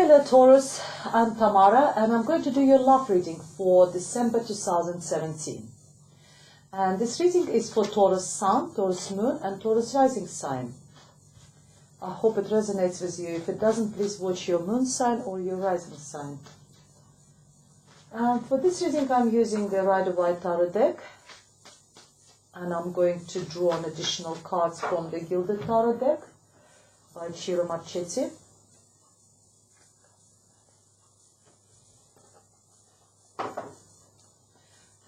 Hello Taurus, I'm Tamara and I'm going to do your love reading for December 2017. And this reading is for Taurus Sun, Taurus Moon and Taurus Rising sign. I hope it resonates with you. If it doesn't, please watch your moon sign or your rising sign. For this reading I'm using the Rider-Waite Tarot deck. And I'm going to draw on additional cards from the Gilded Tarot deck by Ciro Marchetti.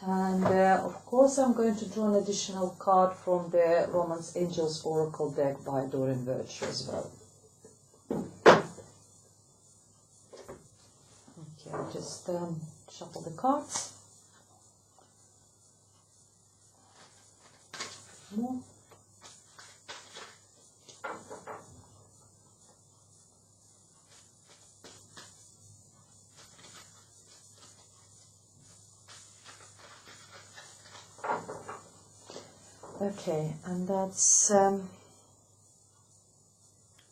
And of course I'm going to draw an additional card from the Romance Angels Oracle deck by Doreen Virtue as well. Okay, I'll just shuffle the cards. More. Okay, and that's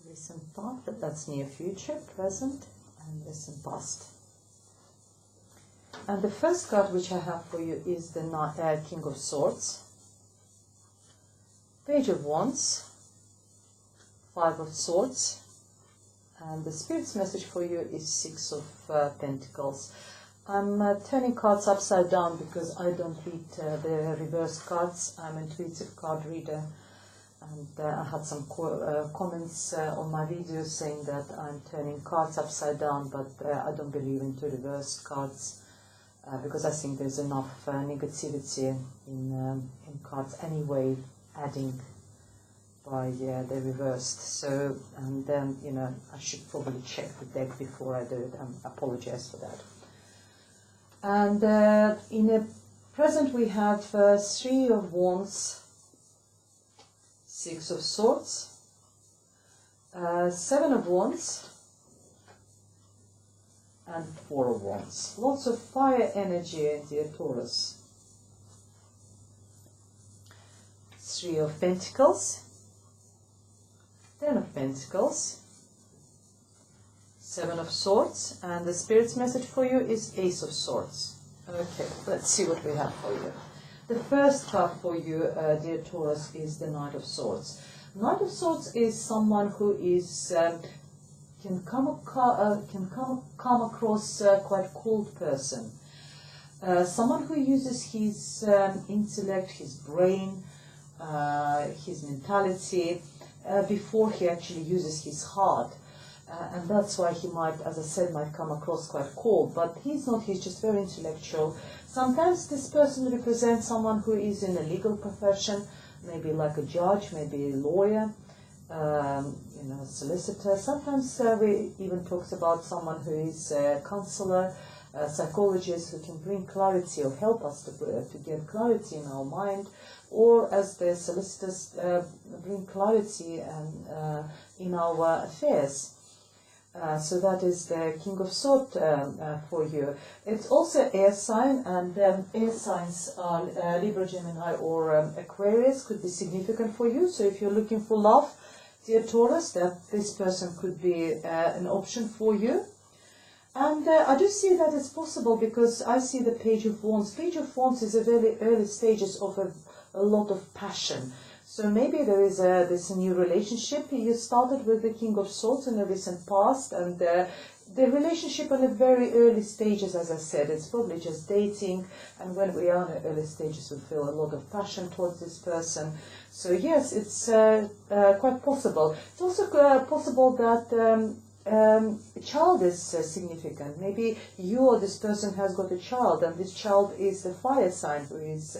recent past, but that's near future, present, and recent past. And the first card which I have for you is the King of Swords, Page of Wands, Five of Swords, and the Spirit's message for you is Six of Pentacles. I'm turning cards upside down because I don't read the reversed cards. I'm an intuitive card reader, and I had some comments on my video saying that I'm turning cards upside down, but I don't believe into reversed cards because I think there's enough negativity in cards anyway, adding by the reversed. So, and then, you know, I should probably check the deck before I do it. I apologize for that. And in the present we have Three of Wands, Six of Swords, Seven of Wands, and Four of Wands. Lots of fire energy in dear Taurus. Three of Pentacles, Ten of Pentacles, Seven of Swords, and the Spirit's message for you is Ace of Swords. Okay, let's see what we have for you. The first card for you, dear Taurus, is the Knight of Swords. Knight of Swords is someone who is can come across quite cold person. Someone who uses his intellect, his brain, his mentality before he actually uses his heart. And that's why he might, as I said, might come across quite cold, but he's not, he's just very intellectual. Sometimes this person represents someone who is in a legal profession, maybe like a judge, maybe a lawyer, you know, a solicitor. Sometimes we even talks about someone who is a counselor, a psychologist who can bring clarity or help us to get clarity in our mind, or as the solicitors bring clarity and, in our affairs. So that is the King of Swords for you. It's also air sign, and air signs are Libra, Gemini or Aquarius could be significant for you. So if you're looking for love, dear Taurus, that this person could be an option for you. And I do see that it's possible because I see the Page of Wands. Page of Wands is a very early stages of a lot of passion. So maybe there is this new relationship. You started with the King of Swords in the recent past, and the relationship in the very early stages, as I said, it's probably just dating, and when we are in the early stages we feel a lot of passion towards this person. So yes, it's quite possible. It's also possible that a child is significant. Maybe you or this person has got a child, and this child is the fire sign who is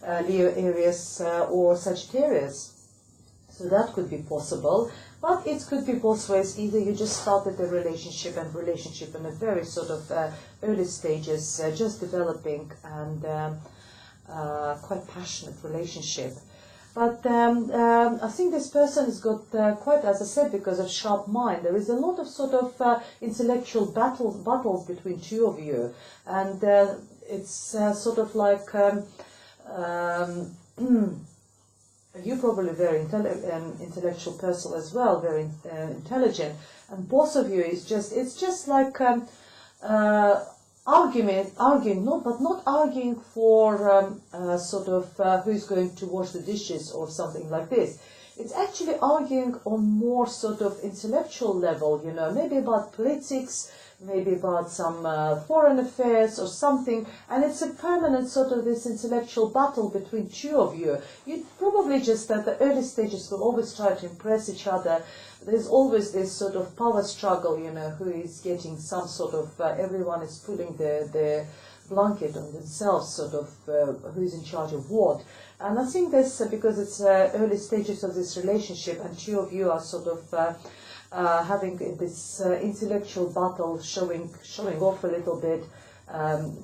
Leo, Aries or Sagittarius. So that could be possible, but it could be both ways. Either you just started the relationship in a very sort of early stages, just developing, and quite passionate relationship. But I think this person has got quite, as I said, because of sharp mind, there is a lot of sort of intellectual battles between two of you, and it's sort of like you're probably very intellectual person as well, very intelligent, and both of you is just, it's just like arguing, not arguing for sort of who's going to wash the dishes or something like this. It's actually arguing on more sort of intellectual level, you know, maybe about politics, maybe about some foreign affairs or something, and it's a permanent sort of this intellectual battle between two of you. You probably just at the early stages will always try to impress each other. There's always this sort of power struggle, you know, who is getting some sort of, everyone is pulling their blanket on themselves, sort of who's in charge of what. And I think this, because it's early stages of this relationship and two of you are sort of having this intellectual battle, showing off a little bit,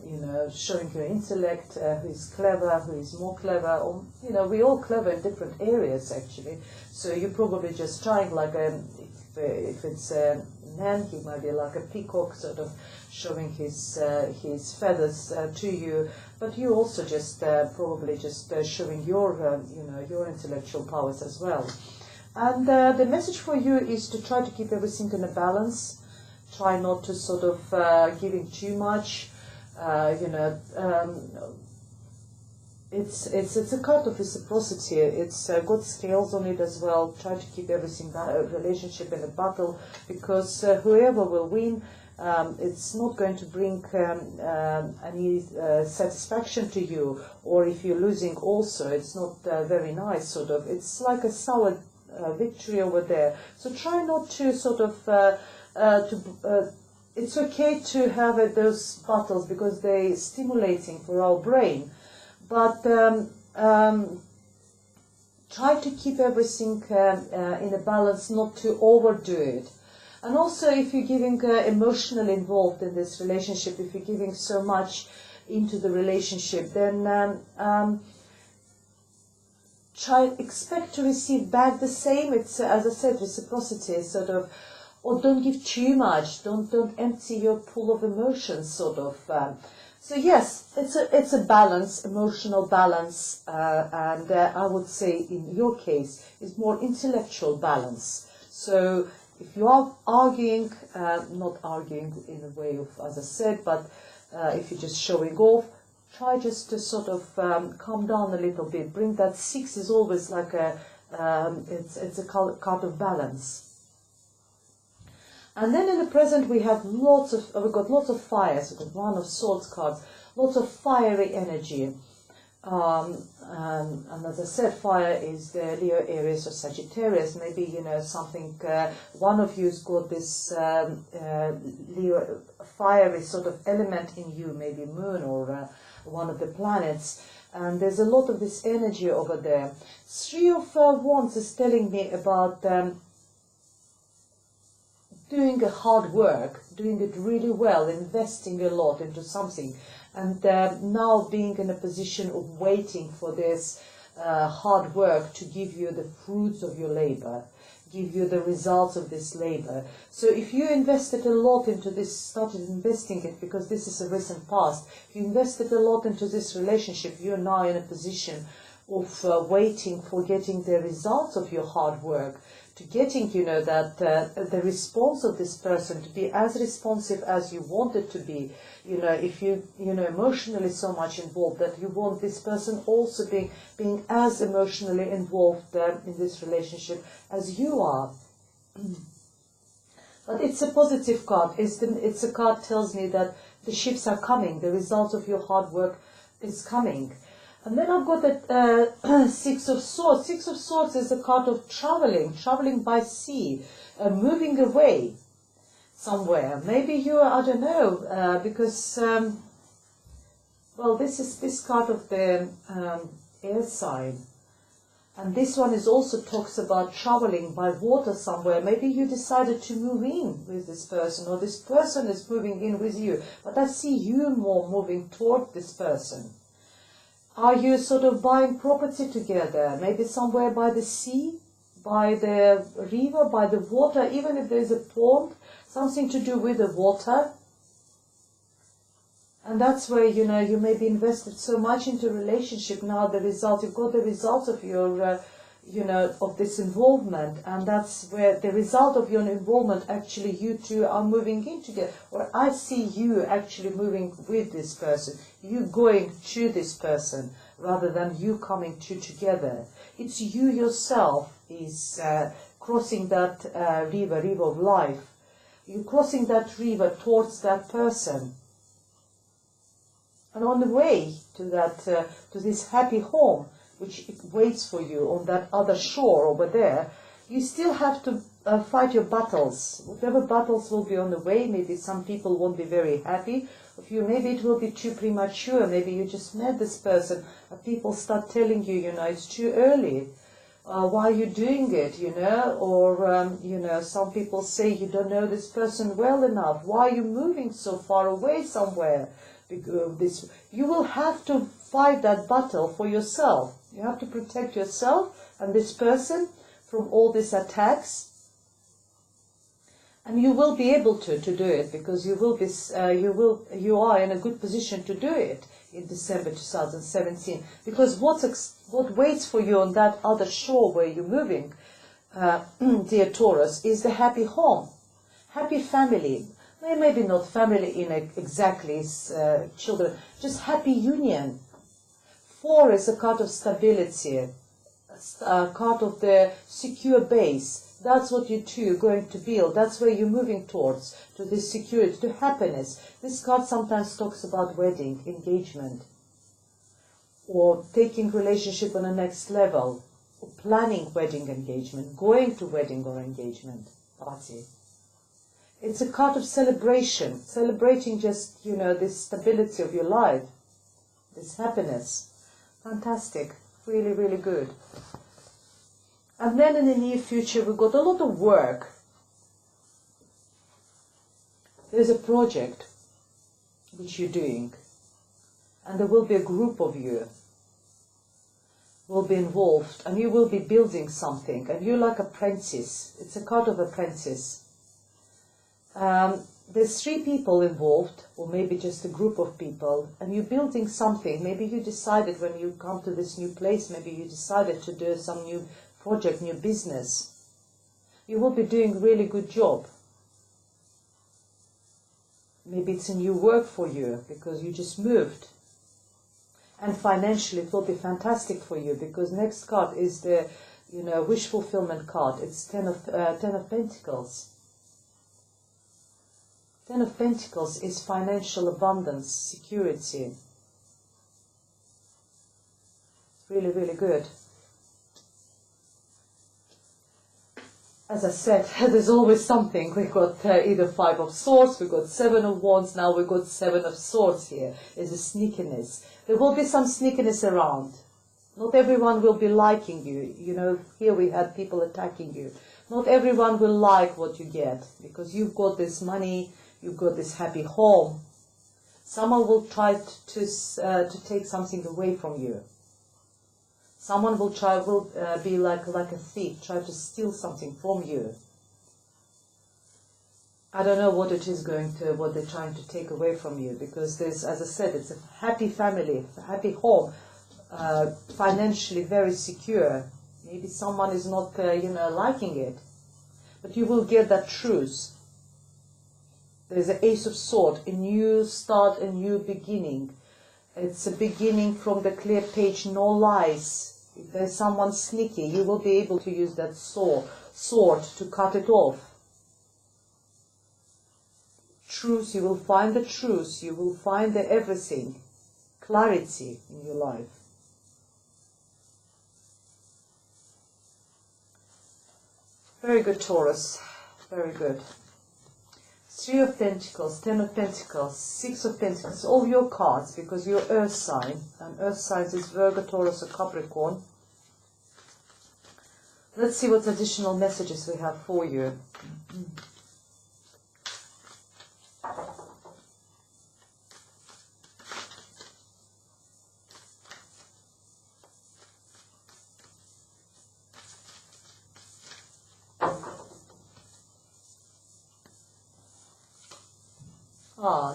you know, showing your intellect, who is clever, who is more clever, or, you know, we're all clever in different areas actually. So you're probably just trying, like, if it's a man, he might be like a peacock, sort of showing his feathers to you, but you also just probably just showing your, you know, your intellectual powers as well. And the message for you is to try to keep everything in a balance. Try not to sort of giving too much. You know, it's a card of reciprocity. It's got scales on it as well. Try to keep everything relationship in a battle, because whoever will win, it's not going to bring any satisfaction to you. Or if you're losing, also, it's not very nice. Sort of, it's like a sour victory over there. So try not to sort of it's okay to have those battles because they're stimulating for our brain, but try to keep everything in a balance, not to overdo it. And also, if you're getting emotionally involved in this relationship, if you're giving so much into the relationship, then expect to receive back the same. It's, as I said, reciprocity, sort of, or don't give too much. Don't empty your pool of emotions, sort of. So yes, it's a balance, emotional balance, and I would say in your case, it's more intellectual balance. So if you are arguing, not arguing in a way of, as I said, but if you're just showing off, try just to sort of calm down a little bit. Bring that 6 is always like a, it's a card of balance. And then in the present we have we've got lots of fires. We've got 1 of Swords cards, lots of fiery energy. And as I said, fire is the Leo, Aries or Sagittarius. Maybe, you know, something, one of you's got this Leo, fiery sort of element in you, maybe moon or one of the planets. And there's a lot of this energy over there. 3 of Wands is telling me about doing a hard work, doing it really well, investing a lot into something, and now being in a position of waiting for this hard work to give you the fruits of your labor, give you the results of this labor. So if you invested a lot into this, started investing it, because this is a recent past, if you invested a lot into this relationship, you're now in a position of waiting for getting the results of your hard work, to getting, you know, that the response of this person to be as responsive as you want it to be. You know, if you know, emotionally so much involved, that you want this person also being as emotionally involved in this relationship as you are. But it's a positive card. It's a card tells me that the shifts are coming, the results of your hard work is coming. And then I've got the 6 of Swords. 6 of Swords is a card of traveling by sea, moving away somewhere. Maybe you, I don't know, because, well, this is this card of the air sign. And this one is also talks about traveling by water somewhere. Maybe you decided to move in with this person, or this person is moving in with you. But I see you more moving toward this person. Are you sort of buying property together? Maybe somewhere by the sea, by the river, by the water, even if there's a pond, something to do with the water. And that's where, you know, you may be invested so much into a relationship. Now the result, you've got the results of your you know, of this involvement, and that's where the result of your involvement, actually you two are moving in together, or I see you actually moving with this person, you going to this person, rather than you coming together. It's you yourself is crossing that river of life. You're crossing that river towards that person. And on the way to that, to this happy home, which waits for you on that other shore over there, you still have to fight your battles. Whatever battles will be on the way, maybe some people won't be very happy of you, maybe it will be too premature, maybe you just met this person, and people start telling you, you know, it's too early. Why are you doing it, you know? Or, you know, some people say you don't know this person well enough. Why are you moving so far away somewhere? Because you will have to fight that battle for yourself. You have to protect yourself and this person from all these attacks. And you will be able to do it, because you are in a good position to do it in December 2017. Because what waits for you on that other shore where you're moving, dear Taurus, is the happy home, happy family. Maybe not family in exactly children, just happy union. 4 is a card of stability, a card of the secure base. That's what you two are going to build. That's where you're moving towards, to this security, to happiness. This card sometimes talks about wedding, engagement, or taking relationship on the next level, or planning wedding engagement, going to wedding or engagement party. It's a card of celebration, celebrating just, you know, this stability of your life, this happiness. Fantastic, really, really good. And then in the near future, we've got a lot of work. There's a project which you're doing, and there will be a group of you will be involved, and you will be building something, and you're like apprentice. It's a card of apprentice. There's 3 people involved, or maybe just a group of people, and you're building something. Maybe you decided when you come to this new place, maybe you decided to do some new project, new business. You will be doing a really good job. Maybe it's a new work for you because you just moved. And financially it will be fantastic for you, because next card is the, you know, wish fulfillment card. It's 10 of Pentacles. 10 of Pentacles is financial abundance, security. Really, really good. As I said, there's always something. We've got either 5 of Swords, we've got 7 of Wands, now we've got 7 of Swords here. There's a sneakiness. There will be some sneakiness around. Not everyone will be liking you. You know, here we had people attacking you. Not everyone will like what you get, because you've got this money, you've got this happy home. Someone will try to take something away from you. Someone will be like a thief, try to steal something from you. I don't know what it is what they're trying to take away from you, because there's, as I said, it's a happy family, a happy home, financially very secure. Maybe someone is not, you know, liking it, but you will get that truth. There's an Ace of Swords, a new start, a new beginning. It's a beginning from the clear page, no lies. If there's someone sneaky, you will be able to use that sword to cut it off. Truth, you will find the truth, you will find the everything, clarity in your life. Very good, Taurus, very good. 3 of Pentacles, 10 of Pentacles, 6 of Pentacles, all your cards, because you're Earth sign, and Earth signs is Virgo, Taurus, or Capricorn. Let's see what additional messages we have for you.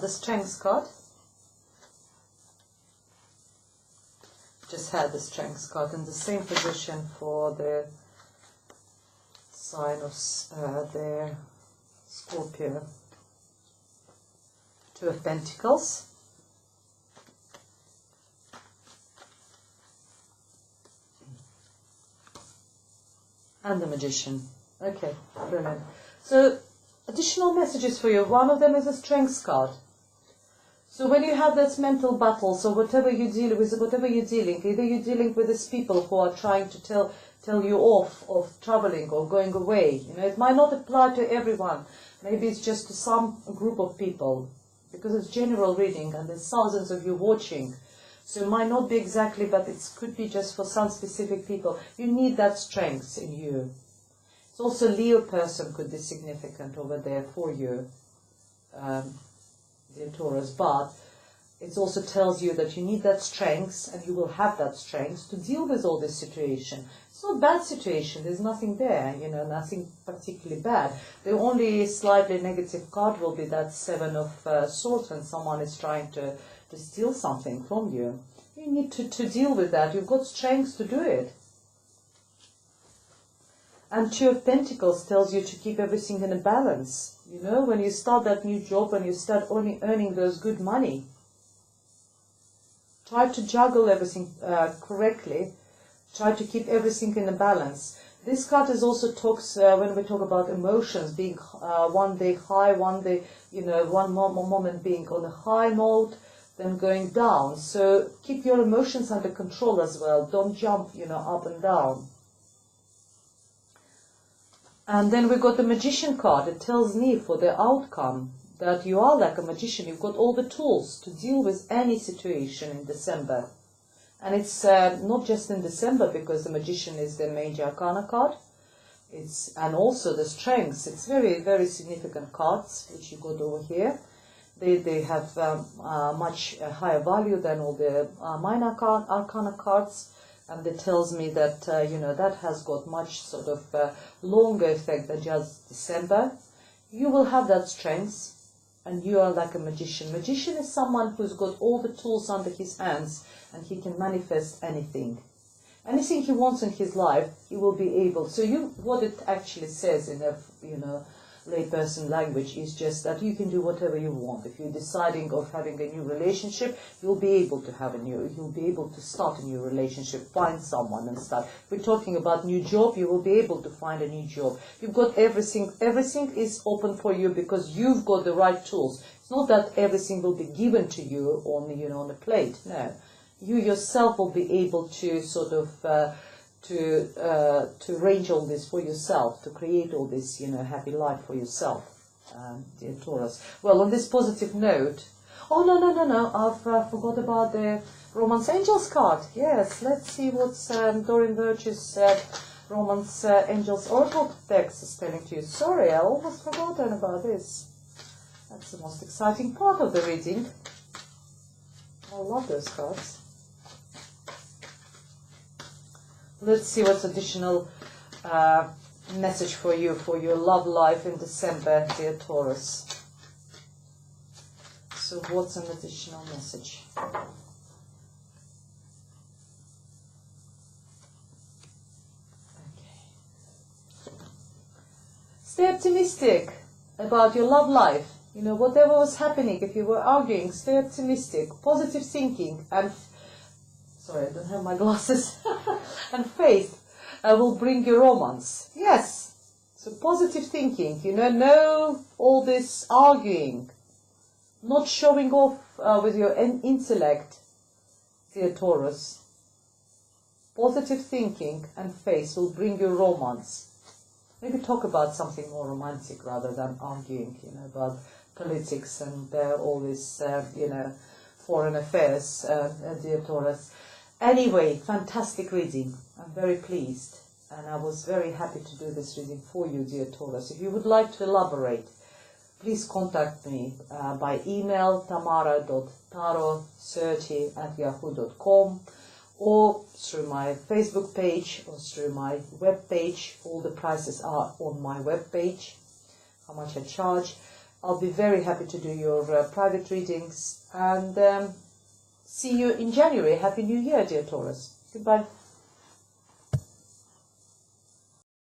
The Strength card. just had the Strength card in the same position for the sign of their Scorpio. Two of Pentacles. And the Magician. Okay, brilliant. So, additional messages for you. One of them is a Strength card. So when you have this mental battle, so whatever you deal with, whatever you're dealing, either you're dealing with these people who are trying to tell you off of traveling or going away. You know, it might not apply to everyone. Maybe it's just to some group of people, because it's general reading and there's thousands of you watching. So it might not be exactly, but it could be just for some specific people. You need that strength in you. It's also Leo person could be significant over there for you. Dear Taurus, but it also tells you that you need that strength, and you will have that strength to deal with all this situation. It's not a bad situation, there's nothing there, you know, nothing particularly bad. The only slightly negative card will be that Seven of Swords, when someone is trying to steal something from you. You need to deal with that, you've got strength to do it. And Two of Pentacles tells you to keep everything in a balance. You know, when you start that new job, when you start only earning those good money, try to juggle everything correctly. Try to keep everything in a balance. This card is also talks, when we talk about emotions, being one day high, one day, you know, one moment being on a high mode, then going down. So keep your emotions under control as well. Don't jump, you know, up and down. And then we got the Magician card. It tells me for the outcome that you are like a magician. You've got all the tools to deal with any situation in December. And it's not just in December, because the Magician is the Major Arcana card. And also the Strengths. It's very, very significant cards, which you got over here. They have much higher value than all the Minor Arcana cards. And it tells me that, you know, that has got much sort of longer effect than just December. You will have that strength, and you are like a magician. Magician is someone who's got all the tools under his hands, and he can manifest anything. Anything he wants in his life, he will be able. So what it actually says in a, you know, layperson language is just that you can do whatever you want. If you're deciding of having a new relationship, you'll be able to you'll be able to start a new relationship, find someone and start. If we're talking about new job, you will be able to find a new job. You've got everything is open for you because you've got the right tools. It's not that everything will be given to you on, you know, on a plate. No, you yourself will be able to sort of to arrange all this for yourself, to create all this, you know, happy life for yourself, dear Taurus. Well, on this positive note, oh no, I've forgot about the Romance Angels card. Yes, let's see what Doreen Birch's Romance Angels Oracle text is telling to you. Sorry, I almost forgotten about this. That's the most exciting part of the reading. I love those cards. Let's see what's additional message for you, for your love life in December, dear Taurus. So what's an additional message? Okay. Stay optimistic about your love life. You know, whatever was happening, if you were arguing, stay optimistic, positive thinking, and sorry, I don't have my glasses. And faith will bring you romance. Yes. So positive thinking, you know, no all this arguing, not showing off with your intellect, dear Taurus. Positive thinking and faith will bring you romance. Maybe talk about something more romantic rather than arguing, you know, about politics and all this, you know, foreign affairs, dear Taurus. Anyway, fantastic reading. I'm very pleased, and I was very happy to do this reading for you, dear Taurus. If you would like to elaborate, please contact me by email tamara.taro30@yahoo.com, or through my Facebook page or through my web page. All the prices are on my web page, how much I charge. I'll be very happy to do your private readings, and see you in January. Happy New Year, dear Taurus. Goodbye.